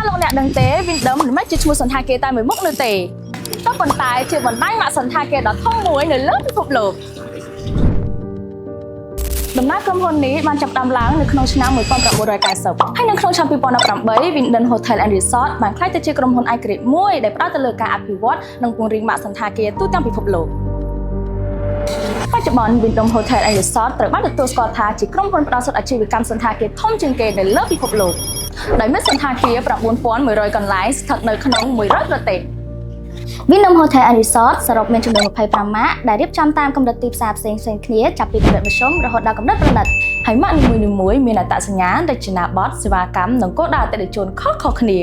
លោកអ្នកដឹងទេវិញដើមមិនមែនជាឈ្មោះសន្តាគារតែមួយមុខនោះទេក៏ប៉ុន្តែជាបណ្ដាញម៉ាកសន្តាគារដ៏ធំមួយនៅលើពិភពលោកដំណើរក្រុមហ៊ុននេះបានចាប់ផ្ដើមឡើងនៅក្នុងឆ្នាំ1990ហើយនៅក្នុងឆ្នាំ2018 Winden Hotel and Resort បានក្លាយទៅជាក្រុមហ៊ុនឯករាជ្យមួយដែលផ្ដោតទៅលើការអភិវឌ្ឍនិងពង្រីកម៉ាកសន្តាគារទូទាំងពិភពលោកបច្ចុប្បន្ន Winden Hotel and Resort ត្រូវបានទទួលស្គាល់ថាជាក្រុមហ៊ុនផ្ដល់សិទ្ធិអាជីវកម្មសន្តាគារធំជាងគេនៅលើពិភពលោកដោយមានសន្តាគារ 9,100 កន្លែងស្ថិតនៅក្នុង100ប្រទេសWinden Hotel and Resort សរុបមានចំនួន25ម៉ាកដែលរៀបចំតាមកម្រិតទីផ្សារផ្សេងៗគ្នាចាប់ពីកម្រិតមធ្យមរហូតដល់កម្រិតប្រណិតហើយម៉ាកនីមួយៗមានអត្តសញ្ញាណរចនាបថសេវាកម្មនិងគោលដៅអតិថិជនខុសៗគ្នា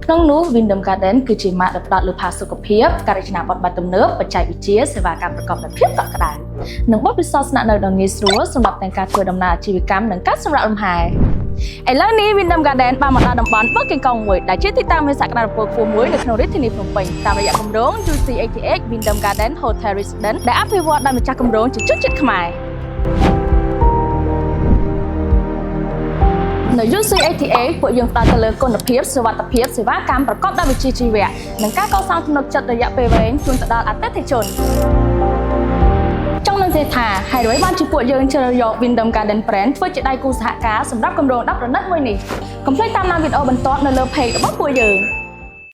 ក្នុងនោះ Winden Garden គឺជាម៉ាកដែលផ្ដោតលើផាសុកភាពការរចនាបថបែបទំនើបបច្ចេកវិទ្យាសេវាកម្មប្រកបដោយភាពកក់ក្ដៅនិងបទពិសោធន៍ស្នាក់នៅដ៏ងាយស្រួលសម្រាប់ទាំងការធ្វើដំណើរអាជីវកម្មនិងការសម្រាកលំហែឥឡូវនេះ Winden Garden បានមកដល់តំបន់បឹងកេងកងមួយដែលជាទីតាំងមានសក្តានុពលខ្ពស់មួយនៅក្នុងរាជធានីភ្នំពេញតាមរយៈគម្រោង UC88 Winden Garden Hotel Residence ដែលអភិវឌ្ឍដោយម្ចាស់គម្រោងជាជនជាតិខ្មែរនៅ UC88 ពួកយើងផ្ដោតទៅលើគុណភាពសុវត្ថិភាពសេវាកម្មប្រកបដោយវិជ្ជាជីវៈនិងការកសាងទំនុកចិត្តរយៈពេលវែងជូនទៅដល់អតិថិជនចង់នឹងនិយាយថាហេតុអ្វីបានជាពួកយើងជ្រើសយក Winden Garden Brand ធ្វើជាដៃគូសហការសម្រាប់គម្រោងដ៏ប្រណិតមួយនេះកុំភ្លេចតាមដានវីដេអូបន្ទាប់នៅលើ page របស់ពួកយើង